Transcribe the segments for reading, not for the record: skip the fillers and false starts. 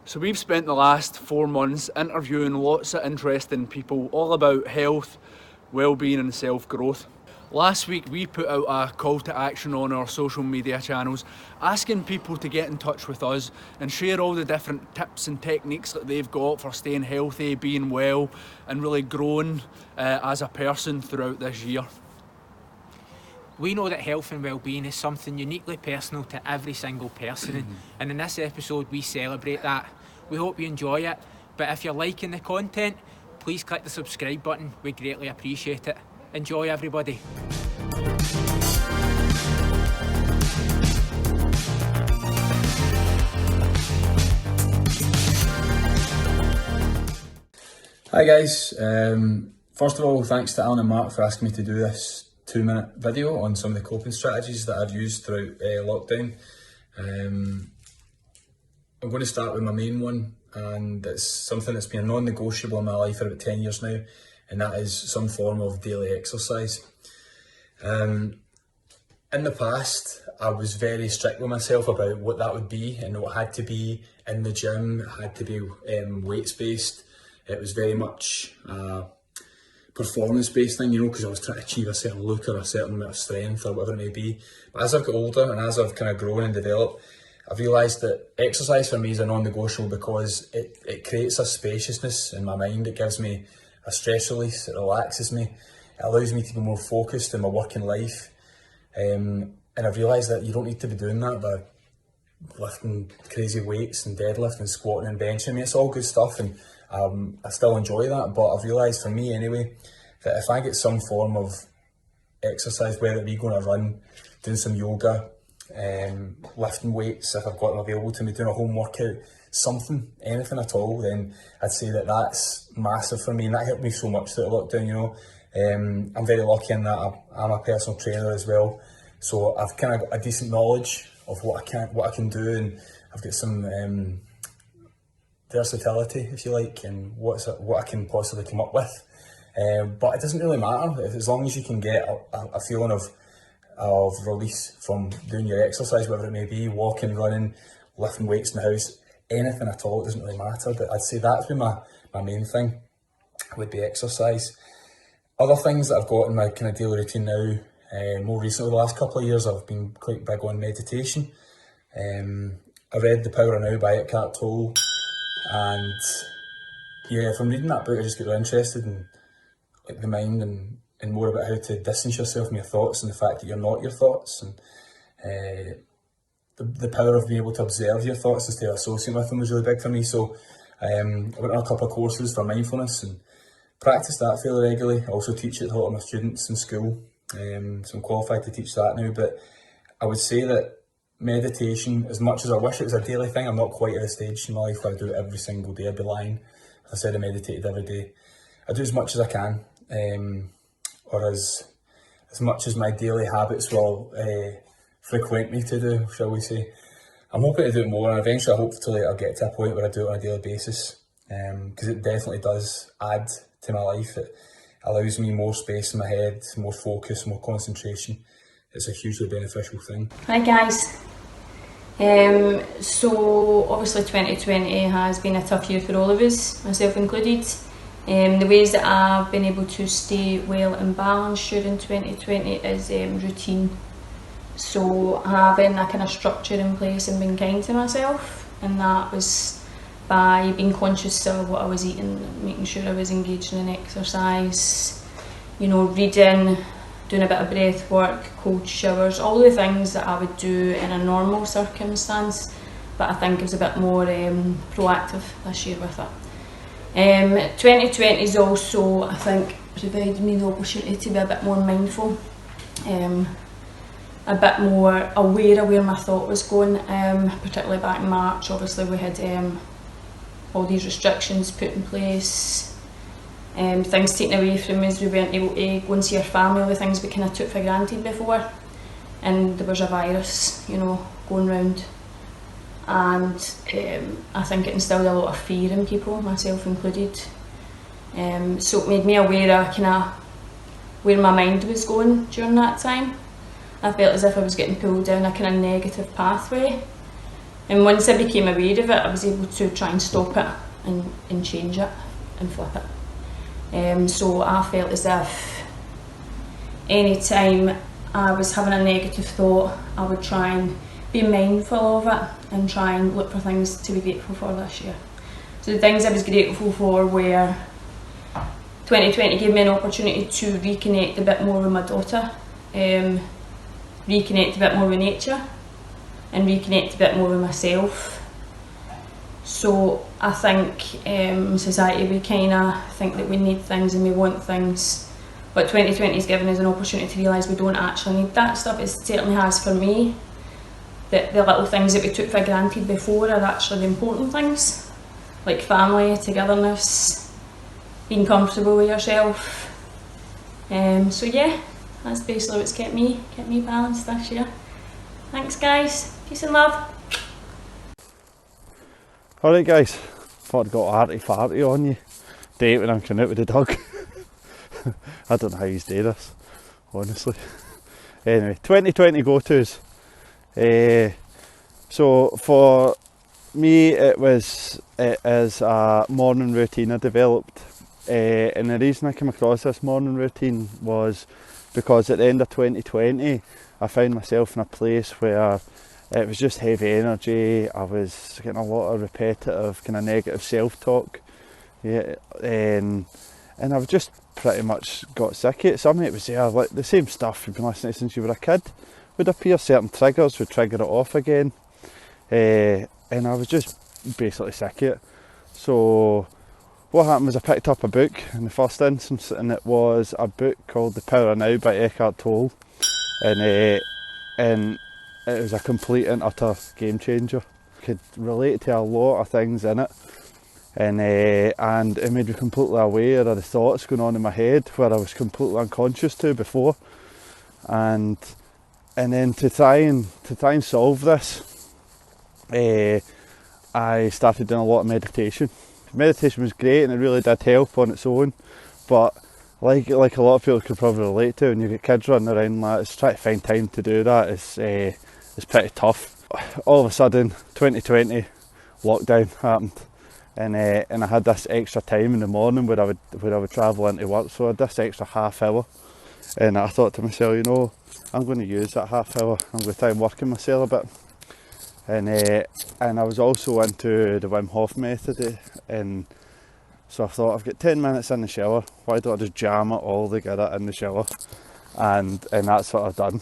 So we've spent the last 4 months interviewing lots of interesting people all about health, well-being and self-growth. Last week we put out a call to action on our social media channels asking people to get in touch with us and share all the different tips and techniques that they've got for staying healthy, being well and really growing as a person throughout this year. We know that health and well-being is something uniquely personal to every single person and in this episode we celebrate that. We hope you enjoy it, but if you're liking the content, please click the subscribe button, we greatly appreciate it. Enjoy everybody. Hi guys, first of all thanks to Alan and Marc for asking me to do this 2-minute video on some of the coping strategies that I've used throughout lockdown. I'm going to start with my main one, and it's something that's been non-negotiable in my life for about 10 years now, and that is some form of daily exercise. In the past, I was very strict with myself about what that would be, and what had to be in the gym. It had to be weights based. It was very much performance based thing, you know, because I was trying to achieve a certain look or a certain amount of strength or whatever it may be. But as I've got older and as I've kind of grown and developed, I've realised that exercise for me is a non-negotiable because it creates a spaciousness in my mind. It gives me a stress release, it relaxes me, it allows me to be more focused in my working life. And I've realised that you don't need to be doing that by lifting crazy weights and deadlifting, squatting and benching. I mean, it's all good stuff and I still enjoy that, but I've realised for me anyway, that if I get some form of exercise, whether it be going to run, doing some yoga, lifting weights if I've got them available to me, doing a home workout, something, anything at all, then I'd say that that's massive for me, and that helped me so much through lockdown, you know. I'm very lucky in that I'm a personal trainer as well, so I've kind of got a decent knowledge of what I can do, and I've got some versatility, if you like, and what I can possibly come up with. But it doesn't really matter as long as you can get a feeling of release from doing your exercise, whatever it may be, walking, running, lifting weights in the house, anything at all, it doesn't really matter. But I'd say that's been my main thing, would be exercise. Other things that I've got in my kind of daily routine now, more recently, the last couple of years, I've been quite big on meditation. I read The Power of Now by Eckhart Tolle, and yeah, from reading that book I just got really interested in like the mind and more about how to distance yourself from your thoughts and the fact that you're not your thoughts, and the power of being able to observe your thoughts instead of associating with them was really big for me. So I went on a couple of courses for mindfulness and practice that fairly regularly. I also teach it to a lot of my students in school, so I'm qualified to teach that now. But I would say that meditation, as much as I wish it was a daily thing, I'm not quite at a stage in my life where I do it every single day. I'd be lying if I said I meditated every day. I do as much as I can, or as much as my daily habits will frequent me to do, shall we say. I'm hoping to do it more, and eventually hopefully I'll get to a point where I do it on a daily basis, because it definitely does add to my life. It allows me more space in my head, more focus, more concentration. It's a hugely beneficial thing. Hi guys. So obviously 2020 has been a tough year for all of us, myself included. The ways that I've been able to stay well and balanced during 2020 is routine. So having a kind of structure in place and being kind to myself, and that was by being conscious of what I was eating, making sure I was engaging in exercise, you know, reading, doing a bit of breath work, cold showers, all the things that I would do in a normal circumstance, but I think I was a bit more proactive this year with it. 2020 is also, I think, provided me the opportunity to be a bit more mindful, a bit more aware of where my thought was going, particularly back in March. Obviously we had all these restrictions put in place, things taken away from us. We weren't able to go and see our family, all the things we kind of took for granted before, and there was a virus, you know, going round, and I think it instilled a lot of fear in people, myself included. So it made me aware of kind of where my mind was going during that time. I felt as if I was getting pulled down a kind of negative pathway, And once I became aware of it, I was able to try and stop it and change it and flip it. So I felt as if any time I was having a negative thought, I would try and be mindful of it and try and look for things to be grateful for this year. So the things I was grateful for were 2020 gave me an opportunity to reconnect a bit more with my daughter, reconnect a bit more with nature, and reconnect a bit more with myself. So I think society, we kind of think that we need things and we want things, but 2020 has given us an opportunity to realise we don't actually need that stuff. It certainly has for me. That the little things that we took for granted before are actually the important things, like family, togetherness, being comfortable with yourself. So yeah, that's basically what's kept me balanced this year. Thanks guys, peace and love. Alright guys, thought I'd got arty farty on you. Date when I'm coming out with the dog. I don't know how you do this, honestly. Anyway, 2020 go-tos. So for me it is a morning routine I developed, and the reason I came across this morning routine was because at the end of 2020 I found myself in a place where it was just heavy energy. I was getting a lot of repetitive kind of negative self-talk, and I've just pretty much got sick of it. Some of it was like the same stuff you've been listening to since you were a kid would appear, certain triggers would trigger it off again, and I was just basically sick of it. So what happened was I picked up a book in the first instance, and it was a book called The Power of Now by Eckhart Tolle, and it was a complete and utter game changer. I could relate to a lot of things in it, and it made me completely aware of the thoughts going on in my head where I was completely unconscious to before, and then to try and solve this, I started doing a lot of meditation. Meditation was great and it really did help on its own, but like a lot of people could probably relate to, when you get kids running around like it's trying to find time to do that is pretty tough. All of a sudden 2020 lockdown happened, and I had this extra time in the morning where I would travel into work, so I had this extra half hour, and I thought to myself, you know, I'm going to use that half hour, I'm going to try and work on myself a bit. And I was also into the Wim Hof method, and so I thought, I've got 10 minutes in the shower, why don't I just jam it all together in the shower? And that's what I've done.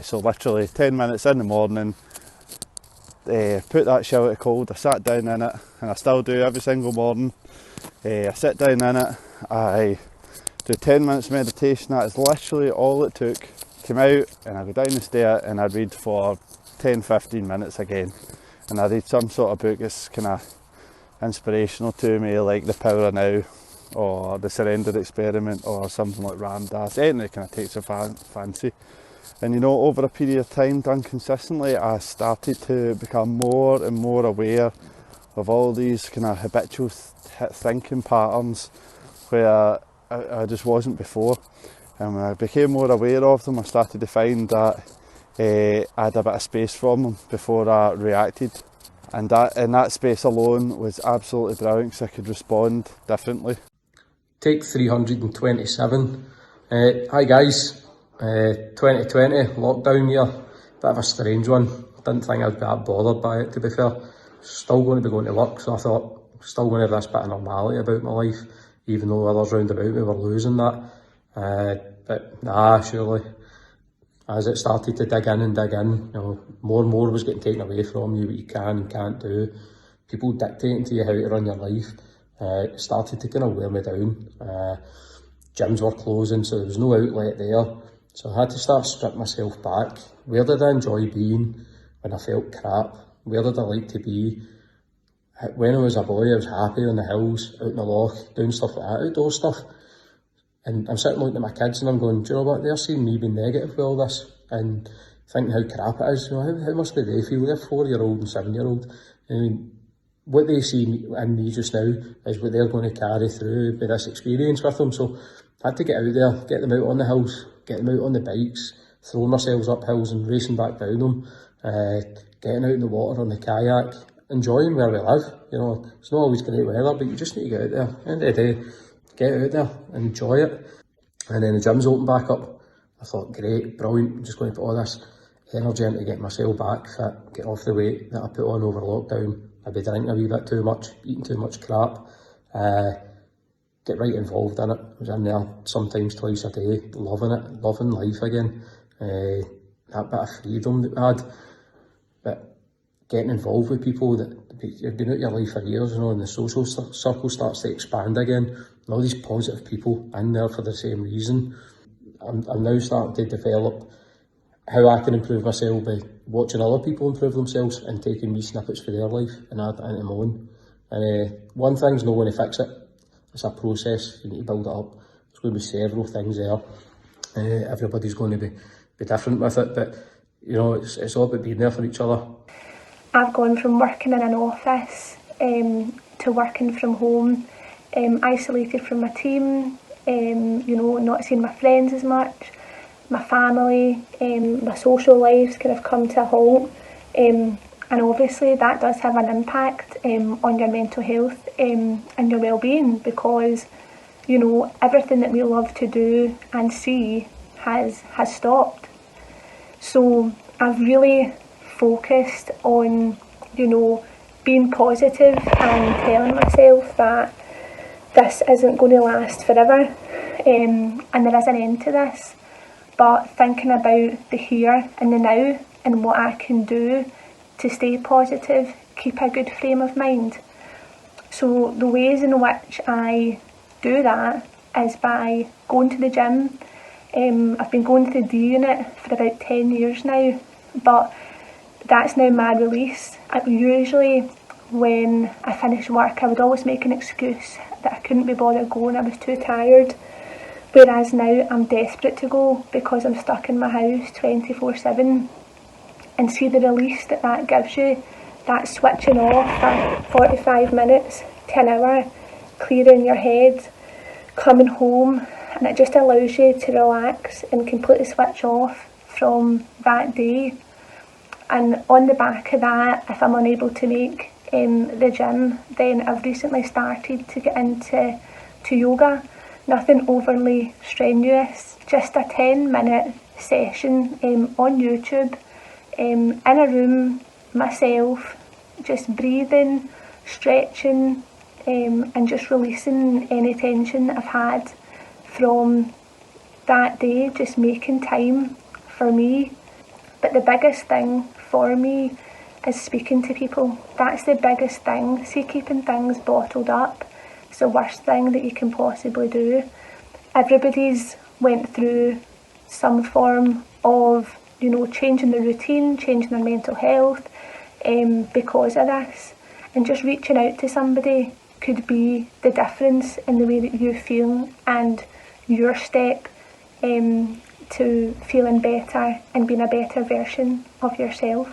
So literally 10 minutes in the morning, put that shower to cold, I sat down in it, and I still do every single morning. I sit down in it, I do 10 minutes meditation, that is literally all it took. Come out and I go down the stair and I read for 10-15 minutes again, and I read some sort of book that's kind of inspirational to me, like The Power of Now or The Surrender Experiment or something like Ram Dass, anything that kind of takes a fancy. And you know, over a period of time done consistently, I started to become more and more aware of all these kind of habitual thinking patterns where I just wasn't before. And when I became more aware of them, I started to find that I had a bit of space from them before I reacted, and that space alone was absolutely brilliant because I could respond differently. Take 327. Hi guys, 2020 lockdown year, bit of a strange one. Didn't think I'd be that bothered by it, to be fair. Still going to be going to work, so I thought still going to have this bit of normality about my life, even though others round about me were losing that. But nah, surely, as it started to dig in, you know, more and more was getting taken away from you, what you can and can't do. People dictating to you how to run your life. It started to kind of wear me down. Gyms were closing, so there was no outlet there. So I had to start stripping myself back. Where did I enjoy being when I felt crap? Where did I like to be? When I was a boy, I was happy on the hills, out in the loch, doing stuff like that, outdoor stuff. And I'm sitting looking at my kids and I'm going, do you know what, they're seeing me being negative with all this and thinking how crap it is. You know, how must they feel? They're 4-year-old and 7-year-old. I mean, what they see in me just now is what they're going to carry through with this experience with them. So I had to get out there, get them out on the hills, get them out on the bikes, throwing ourselves up hills and racing back down them, getting out in the water on the kayak, enjoying where we live. You know, it's not always great weather, but you just need to get out there. At the end of the day, get out there, enjoy it. And then the gym's opened back up. I thought, great, brilliant, I'm just going to put all this energy into get myself back fit, get off the weight that I put on over lockdown. I'd be drinking a wee bit too much, eating too much crap. Get right involved in it. I was in there sometimes twice a day, loving it, loving life again. That bit of freedom that we had. But getting involved with people that you've been out your life for years, you know, and the social circle starts to expand again. And all these positive people in there for the same reason. I'm now starting to develop how I can improve myself by watching other people improve themselves and taking wee snippets for their life and add it into my own. And one thing's not going to fix it. It's a process. You need to build it up. There's going to be several things there. Everybody's going to be different with it, but you know, it's all about being there for each other. I've gone from working in an office to working from home, isolated from my team, you know, not seeing my friends as much, my family, my social lives kind of come to a halt, and obviously that does have an impact on your mental health and your well-being, because you know, everything that we love to do and see has stopped. So I've really focused on, you know, being positive and telling myself that this isn't going to last forever, and there is an end to this, but thinking about the here and the now and what I can do to stay positive, keep a good frame of mind. So the ways in which I do that is by going to the gym. I've been going to the D unit for about 10 years now, but that's now my release. Usually when I finish work, I would always make an excuse that I couldn't be bothered going, I was too tired. Whereas now I'm desperate to go because I'm stuck in my house 24/7. And see the release that gives you, that switching off for 45 minutes to an hour, clearing your head, coming home, and it just allows you to relax and completely switch off from that day. And on the back of that, if I'm unable to make the gym, then I've recently started to get into yoga. Nothing overly strenuous, just a 10-minute session on YouTube, in a room, myself, just breathing, stretching, and just releasing any tension that I've had from that day, just making time for me. But the biggest thing for me is speaking to people. That's the biggest thing. See, keeping things bottled up is the worst thing that you can possibly do. Everybody's went through some form of, you know, changing their routine, changing their mental health because of this. And just reaching out to somebody could be the difference in the way that you feel and your step to feeling better and being a better version of yourself.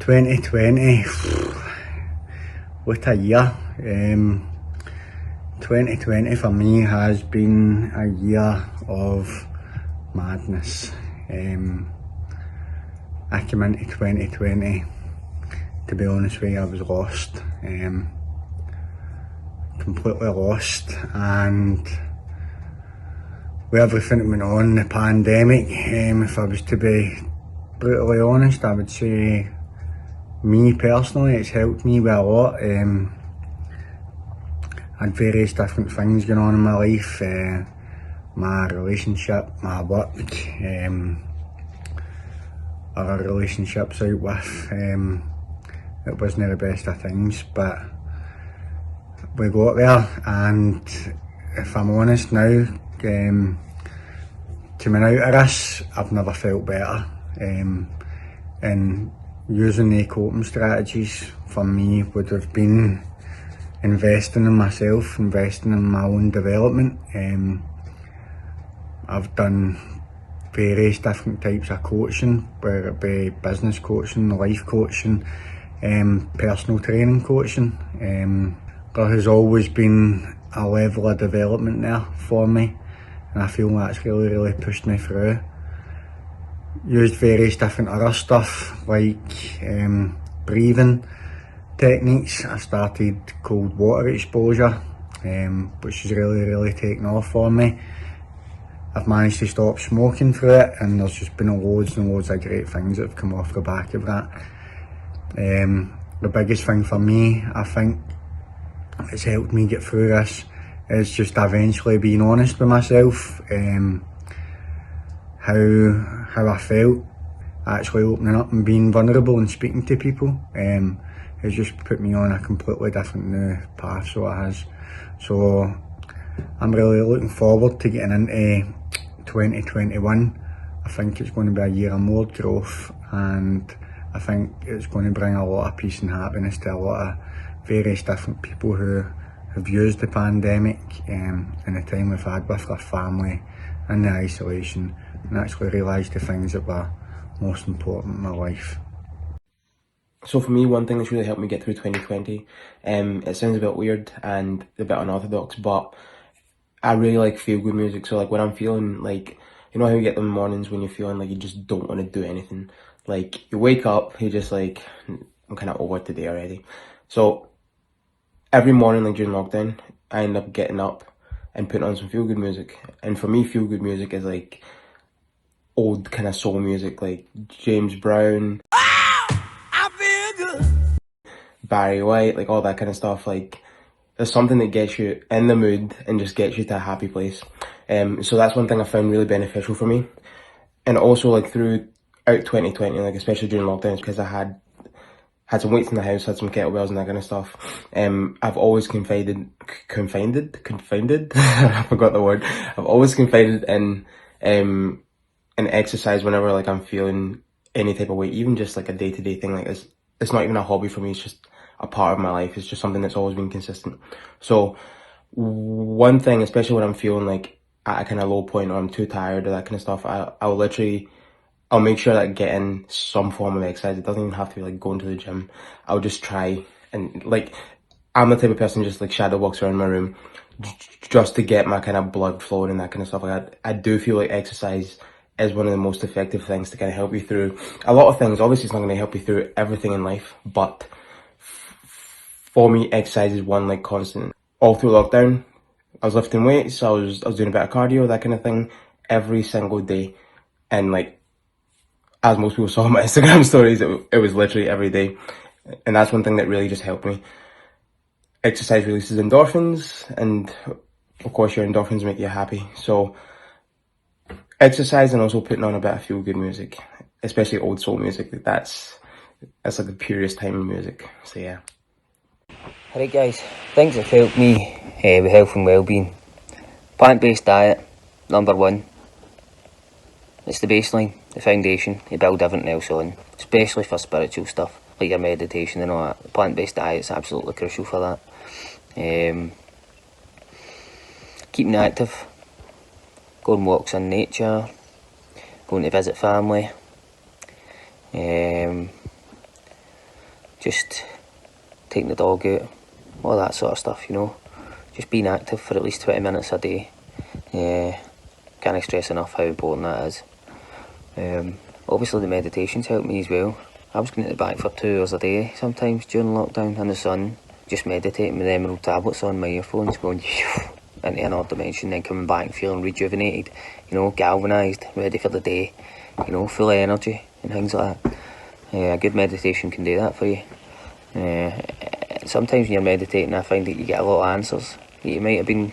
2020, what a year. 2020 for me has been a year of madness. I came into 2020, to be honest with you, I was lost. Completely lost, and with everything that went on, the pandemic, if I was to be brutally honest, I would say me personally, it's helped me with a lot. I had various different things going on in my life, my relationship, my work, other relationships out with. It wasn't the best of things, but we got there, and if I'm honest now, coming out of this, I've never felt better. And using the coping strategies for me would have been investing in myself, investing in my own development. I've done various different types of coaching, whether it be business coaching, life coaching, personal training coaching. There has always been a level of development there for me, and I feel that's really pushed me through. Used various different other stuff like breathing techniques. I started cold water exposure, which has really taken off for me. I've managed to stop smoking through it, and there's just been loads and loads of great things that have come off the back of that. The biggest thing for me, I think, that's helped me get through this is just eventually being honest with myself, how I felt, actually opening up and being vulnerable and speaking to people. Has just put me on a completely different new path, so it has. So I'm really looking forward to getting into 2021. I think it's going to be a year of more growth, and I think it's going to bring a lot of peace and happiness to a lot of various different people who have used the pandemic and the time we've had with their family and the isolation, and actually realised the things that were most important in my life. So for me, one thing that's really helped me get through 2020, it sounds a bit weird and a bit unorthodox, but I really like feel-good music. So like when I'm feeling like, you know how you get them mornings when you're feeling like you just don't want to do anything? Like you wake up, you're just like, I'm kind of over today already. So every morning, like during lockdown, I end up getting up and putting on some feel-good music. And for me, feel-good music is like old kind of soul music, like James Brown, Barry White, like all that kind of stuff. Like there's something that gets you in the mood and just gets you to a happy place. So that's one thing I found really beneficial for me. And also like throughout 2020, like especially during lockdowns, because I had some weights in the house, had some kettlebells and that kind of stuff. I've always confided, I forgot the word. I've always confided in exercise whenever like I'm feeling any type of weight, even just like a day-to-day thing. Like it's not even a hobby for me, it's just a part of my life. It's just something that's always been consistent. So one thing, especially when I'm feeling like at a kind of low point or I'm too tired or that kind of stuff, I'll make sure that I get in some form of exercise. It doesn't even have to be like going to the gym. I'll just try, and like I'm the type of person just like shadow walks around my room just to get my kind of blood flowing and that kind of stuff. Like I do feel like exercise is one of the most effective things to kind of help you through a lot of things. Obviously it's not going to help you through everything in life, but for me exercise is one like constant. All through lockdown I was lifting weights, I was doing a bit of cardio, that kind of thing, every single day. And like, as most people saw on my Instagram stories, it was literally every day. And that's one thing that really just helped me. Exercise releases endorphins, and of course your endorphins make you happy. So exercise and also putting on a bit of feel-good music, especially old soul music, that's like the purest time in music. So yeah. Alright guys, things that helped me with health and well-being. Plant-based diet, number one. It's the baseline, the foundation, you build everything else on, especially for spiritual stuff, like your meditation and all that. Plant-based diet is absolutely crucial for that. Keeping active, going walks in nature, going to visit family. just taking the dog out, all that sort of stuff, you know. Just being active for at least 20 minutes a day. Can't stress enough how important that is. Obviously the meditation's helped me as well. I was going to the back for 2 hours a day sometimes during lockdown in the sun, just meditating with emerald tablets on my earphones, going into another dimension, then coming back feeling rejuvenated, you know, galvanised, ready for the day, you know, full of energy and things like that. A good meditation can do that for you. Sometimes when you're meditating, I find that you get a lot of answers that you might have been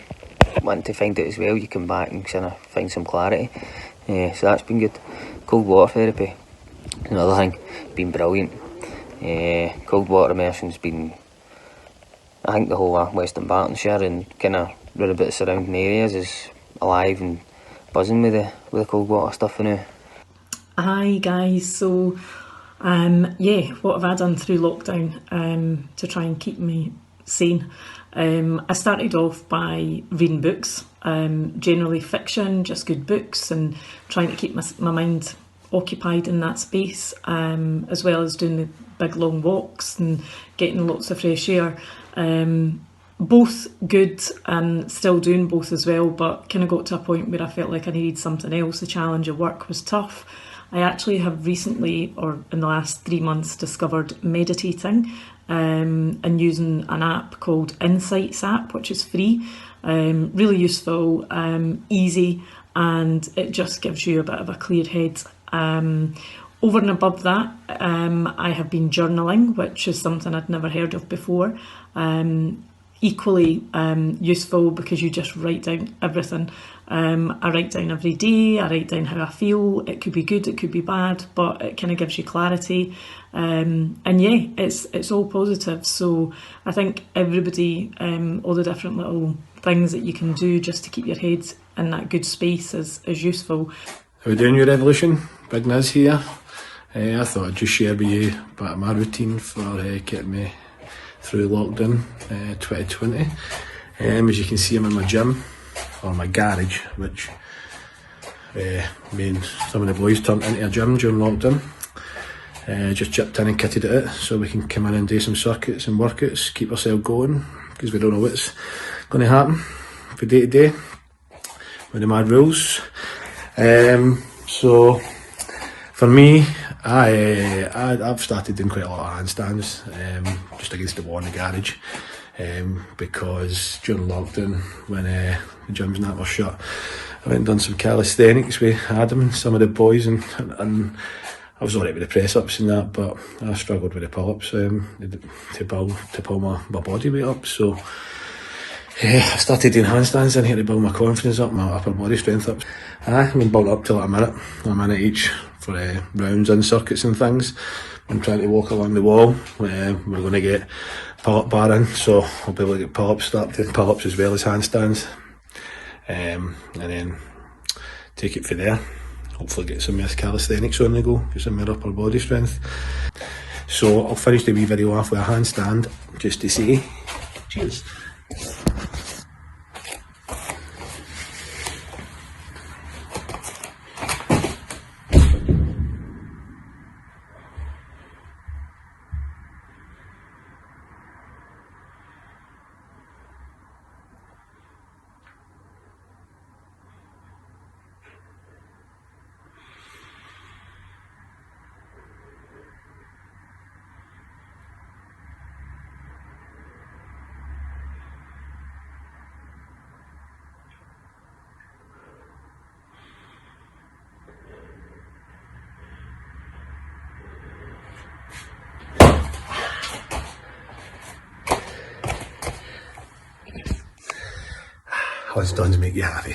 wanting to find out as well. You come back and kind of find some clarity. So that's been good. Cold water therapy, another thing, been brilliant. Cold water immersion's been, I think the whole Western Bartonshire and kind of round about the surrounding areas is alive and buzzing with the cold water stuff now. Hi guys, so what have I done through lockdown to try and keep me sane? I started off by reading books, generally fiction, just good books, and trying to keep my mind occupied in that space, as well as doing the big long walks and getting lots of fresh air. Both good, and still doing both as well, but kind of got to a point where I felt like I needed something else. The challenge of work was tough. I actually have recently, or in the last 3 months, discovered meditating and using an app called Insights app, which is free. Really useful, easy, and it just gives you a bit of a clear head. Over and above that, I have been journaling, which is something I'd never heard of before. Equally useful because you just write down everything. I write down every day, I write down how I feel. It could be good, it could be bad, but it kind of gives you clarity. And yeah, it's all positive. So I think everybody, all the different little things that you can do just to keep your head in that good space is useful. How are we doing, Yourevolution? Big Niz here. I thought I'd just share with you a bit of my routine for getting me through lockdown 2020. As you can see, I'm in my gym, or my garage, which me and some of the boys turned into a gym during lockdown. Just chipped in and kitted it out so we can come in and do some circuits and workouts, keep ourselves going, because we don't know what's going to happen for day to day with the mad rules. So for me, I've started doing quite a lot of handstands, just against the wall in the garage, because during lockdown, when the gyms and that were shut, I went and done some calisthenics with Adam and some of the boys, and I was alright with the press ups and that, but I struggled with the pull ups to pull my body weight up. So I started doing handstands in here to build my confidence up, my upper body strength up. I've been built up to like a minute each for rounds and circuits and things. I'm trying to walk along the wall. We're going to get pull-up bar in, so I'll be able to get pull-ups, start doing pull-ups as well as handstands, and then take it from there. Hopefully get some more calisthenics on the go, get some more upper body strength. So I'll finish the wee video off with a handstand, just to say cheers. What's done to make you happy?